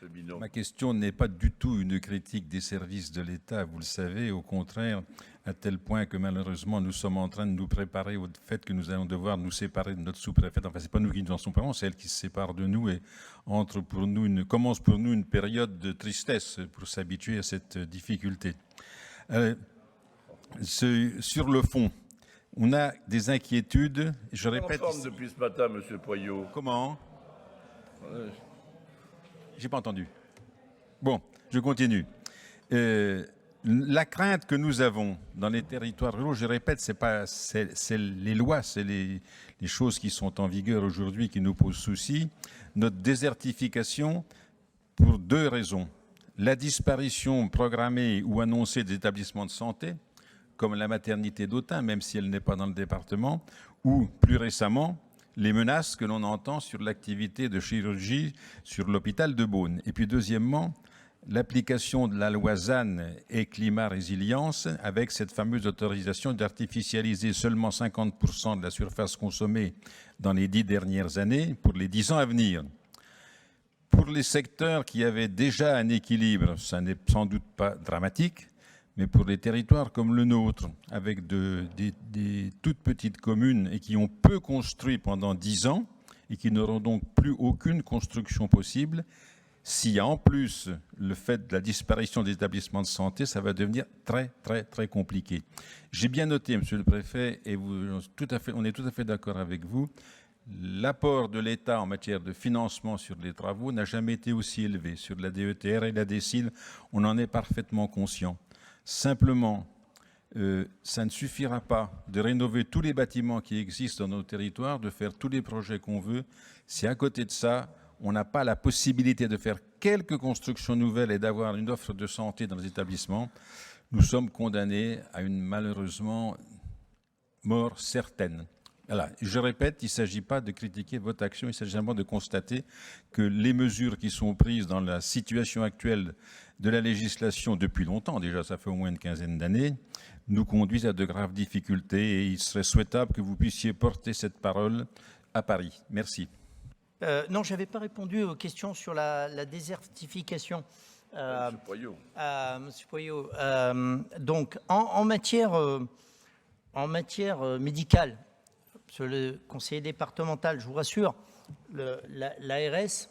Minot. Ma question n'est pas du tout une critique des services de l'État, vous le savez, au contraire, à tel point que malheureusement nous sommes en train de nous préparer au fait que nous allons devoir nous séparer de notre sous-préfète. Enfin, c'est pas nous qui nous en séparons, c'est elle qui se sépare de nous et commence pour nous une période de tristesse pour s'habituer à cette difficulté. Sur le fond, on a des inquiétudes. Je répète. En forme depuis ce matin, Monsieur Poyot. Comment? J'ai pas entendu. Bon, je continue. La crainte que nous avons dans les territoires ruraux, je répète, c'est les lois, c'est les choses qui sont en vigueur aujourd'hui qui nous posent souci. Notre désertification, pour deux raisons. La disparition programmée ou annoncée des établissements de santé, comme la maternité d'Autun, même si elle n'est pas dans le département, ou plus récemment, les menaces que l'on entend sur l'activité de chirurgie sur l'hôpital de Beaune. Et puis deuxièmement, l'application de la loi ZAN et climat résilience avec cette fameuse autorisation d'artificialiser seulement 50% de la surface consommée dans les 10 dernières années pour les 10 ans à venir. Pour les secteurs qui avaient déjà un équilibre, ça n'est sans doute pas dramatique, mais pour les territoires comme le nôtre, avec des toutes petites communes et qui ont peu construit pendant 10 ans et qui n'auront donc plus aucune construction possible, s'il y a en plus le fait de la disparition des établissements de santé, ça va devenir très, très, très compliqué. J'ai bien noté, Monsieur le Préfet, et on est tout à fait d'accord avec vous, l'apport de l'État en matière de financement sur les travaux n'a jamais été aussi élevé. Sur la DETR et la DSIL, on en est parfaitement conscient. Simplement, ça ne suffira pas de rénover tous les bâtiments qui existent dans nos territoires, de faire tous les projets qu'on veut, si à côté de ça, on n'a pas la possibilité de faire quelques constructions nouvelles et d'avoir une offre de santé dans les établissements. Nous sommes condamnés à une, malheureusement, mort certaine. Voilà. Je répète, il ne s'agit pas de critiquer votre action, il s'agit simplement de constater que les mesures qui sont prises dans la situation actuelle de la législation depuis longtemps, déjà ça fait au moins une quinzaine d'années, nous conduisent à de graves difficultés et il serait souhaitable que vous puissiez porter cette parole à Paris. Merci. Non, je n'avais pas répondu aux questions sur la désertification. Monsieur Poyot. Monsieur Poyot, donc en matière médicale, sur le conseiller départemental, je vous rassure, l'ARS,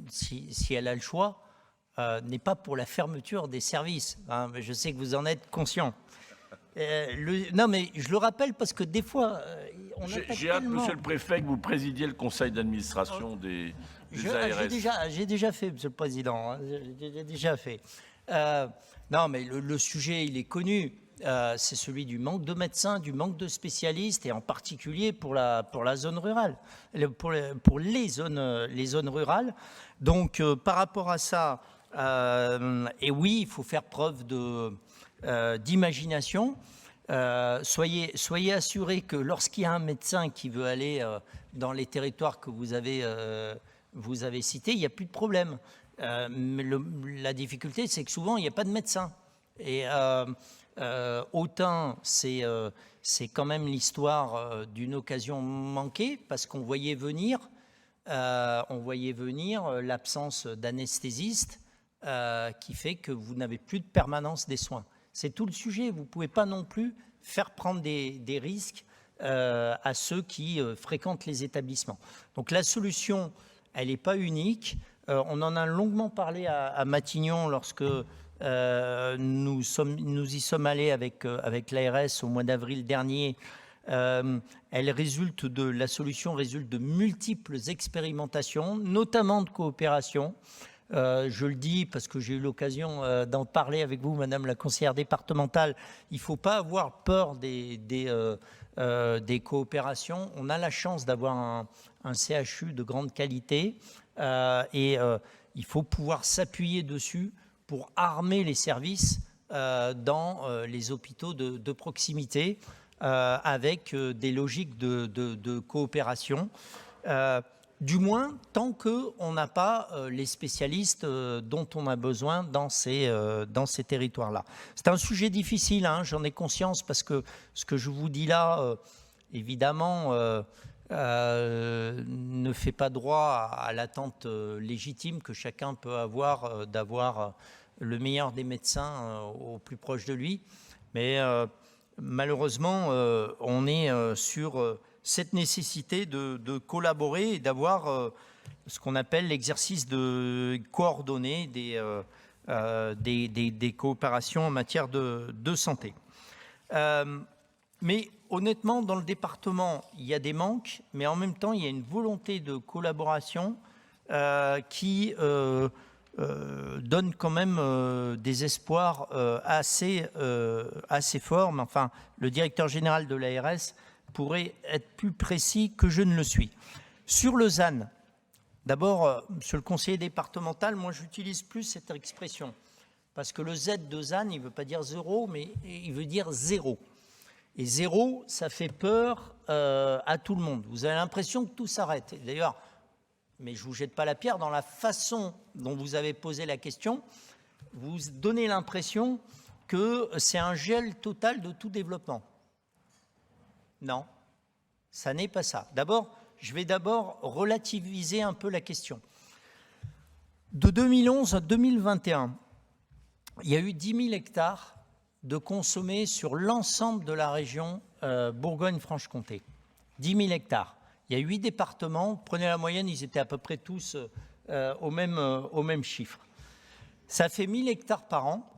si elle a le choix, n'est pas pour la fermeture des services. Hein, mais je sais que vous en êtes conscient. Non, mais je le rappelle parce que des fois, on a J'ai hâte, Monsieur le Préfet, que vous présidiez le conseil d'administration des ARS. J'ai déjà fait, Monsieur le Président. Hein, j'ai déjà fait. Non, mais le sujet, il est connu. C'est celui du manque de médecins, du manque de spécialistes, et en particulier pour la zone rurale, pour les zones rurales. Donc, par rapport à ça, et oui, il faut faire preuve d'imagination. Soyez assurés que lorsqu'il y a un médecin qui veut aller dans les territoires que vous avez cités, il n'y a plus de problème. Mais la difficulté, c'est que souvent, il n'y a pas de médecin. Et Autun, c'est quand même l'histoire d'une occasion manquée, parce qu'on voyait venir l'absence d'anesthésiste qui fait que vous n'avez plus de permanence des soins. C'est tout le sujet. Vous ne pouvez pas non plus faire prendre des risques à ceux qui fréquentent les établissements. Donc la solution, elle n'est pas unique. On en a longuement parlé à Matignon lorsque nous y sommes allés avec l'ARS au mois d'avril dernier. La solution résulte de multiples expérimentations, notamment de coopération. Je le dis parce que j'ai eu l'occasion d'en parler avec vous, Madame la conseillère départementale. Il ne faut pas avoir peur des coopérations. On a la chance d'avoir un CHU de grande qualité et il faut pouvoir s'appuyer dessus pour armer les services dans les hôpitaux de proximité avec des logiques de coopération. Du moins, tant qu'on n'a pas les spécialistes dont on a besoin dans ces territoires-là. C'est un sujet difficile, hein, j'en ai conscience, parce que ce que je vous dis là, évidemment, ne fait pas droit à l'attente légitime que chacun peut avoir d'avoir le meilleur des médecins au plus proche de lui. Mais malheureusement, on est sur cette nécessité de collaborer et d'avoir ce qu'on appelle l'exercice de coordonné des coopérations en matière de santé. Mais honnêtement, dans le département, il y a des manques, mais en même temps, il y a une volonté de collaboration qui donne quand même des espoirs assez forts. Mais enfin, le directeur général de l'ARS pourrait être plus précis que je ne le suis. Sur le ZAN, d'abord, monsieur le conseiller départemental, moi j'utilise plus cette expression, parce que le Z de ZAN, il ne veut pas dire zéro, mais il veut dire zéro. Et zéro, ça fait peur à tout le monde. Vous avez l'impression que tout s'arrête. D'ailleurs, mais je ne vous jette pas la pierre, dans la façon dont vous avez posé la question, vous donnez l'impression que c'est un gel total de tout développement. Non, ça n'est pas ça. Je vais d'abord relativiser un peu la question. De 2011 à 2021, il y a eu 10 000 hectares de consommés sur l'ensemble de la région Bourgogne-Franche-Comté. 10 000 hectares. Il y a 8 départements. Prenez la moyenne, ils étaient à peu près tous au même chiffre. Ça fait 1 000 hectares par an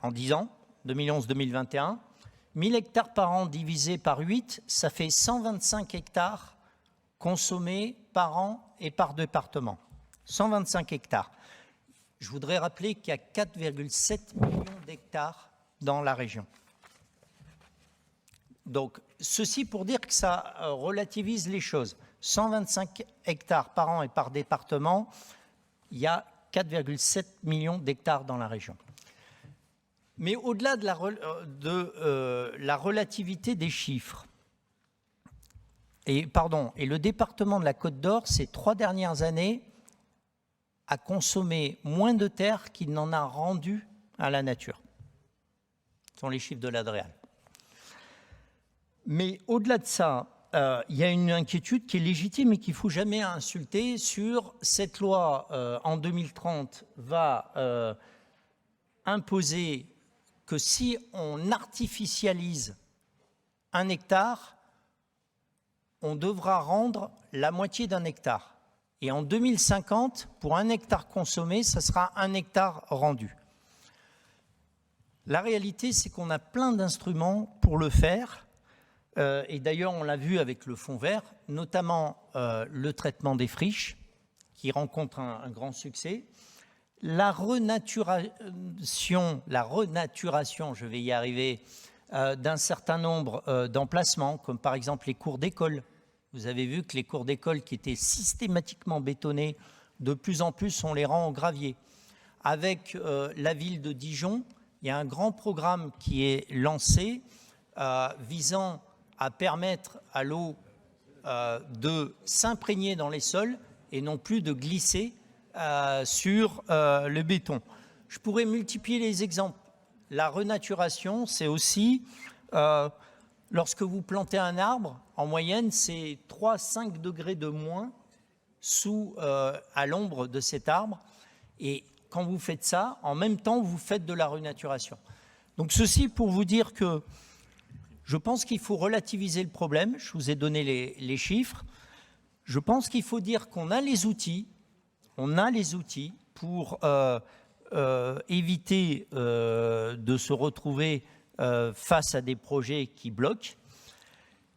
en 10 ans, 2011-2021. 1 000 hectares par an divisé par 8, ça fait 125 hectares consommés par an et par département. 125 hectares. Je voudrais rappeler qu'il y a 4,7 millions d'hectares dans la région. Donc, ceci pour dire que ça relativise les choses. 125 hectares par an et par département, il y a 4,7 millions d'hectares dans la région. Mais au-delà de la relativité des chiffres, et le département de la Côte d'Or, ces 3 dernières années, a consommé moins de terre qu'il n'en a rendu à la nature. Ce sont les chiffres de l'Adréal. Mais au-delà de ça, il y a une inquiétude qui est légitime et qu'il ne faut jamais insulter sur cette loi en 2030 va imposer que si on artificialise 1 hectare, on devra rendre la moitié d'1 hectare. Et en 2050, pour 1 hectare consommé, ça sera 1 hectare rendu. La réalité, c'est qu'on a plein d'instruments pour le faire. Et d'ailleurs, on l'a vu avec le fonds vert, notamment le traitement des friches, qui rencontre un grand succès. La renaturation, je vais y arriver, d'un certain nombre d'emplacements, comme par exemple les cours d'école. Vous avez vu que les cours d'école qui étaient systématiquement bétonnés, de plus en plus, on les rend en gravier. Avec la ville de Dijon, il y a un grand programme qui est lancé visant à permettre à l'eau de s'imprégner dans les sols et non plus de glisser sur le béton. Je pourrais multiplier les exemples. La renaturation, c'est aussi, lorsque vous plantez un arbre, en moyenne, c'est 3-5 degrés de moins à l'ombre de cet arbre. Et quand vous faites ça, en même temps, vous faites de la renaturation. Donc ceci pour vous dire que je pense qu'il faut relativiser le problème. Je vous ai donné les chiffres. Je pense qu'il faut dire qu'on a les outils. On a les outils pour éviter de se retrouver face à des projets qui bloquent.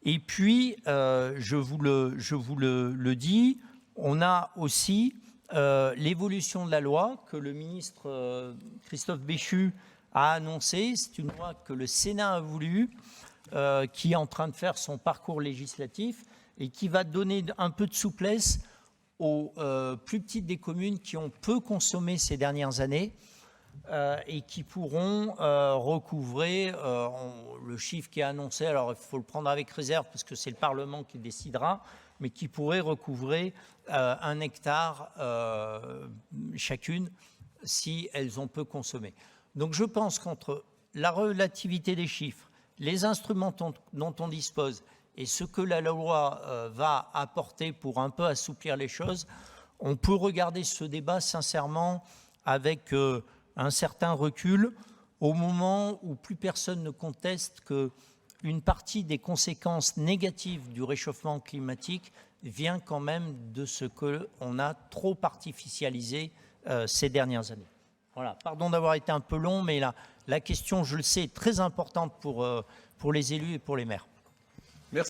Et puis, je vous le dis, on a aussi l'évolution de la loi que le ministre Christophe Béchu a annoncée. C'est une loi que le Sénat a voulu, qui est en train de faire son parcours législatif et qui va donner un peu de souplesse aux plus petites des communes qui ont peu consommé ces dernières années et qui pourront recouvrer le chiffre qui est annoncé. Alors, il faut le prendre avec réserve parce que c'est le Parlement qui décidera, mais qui pourrait recouvrer 1 hectare chacune si elles ont peu consommé. Donc, je pense qu'entre la relativité des chiffres, les instruments dont on dispose et ce que la loi va apporter pour un peu assouplir les choses, on peut regarder ce débat sincèrement avec un certain recul au moment où plus personne ne conteste qu'une partie des conséquences négatives du réchauffement climatique vient quand même de ce qu'on a trop artificialisé ces dernières années. Voilà, pardon d'avoir été un peu long, mais la question, je le sais, est très importante pour les élus et pour les maires.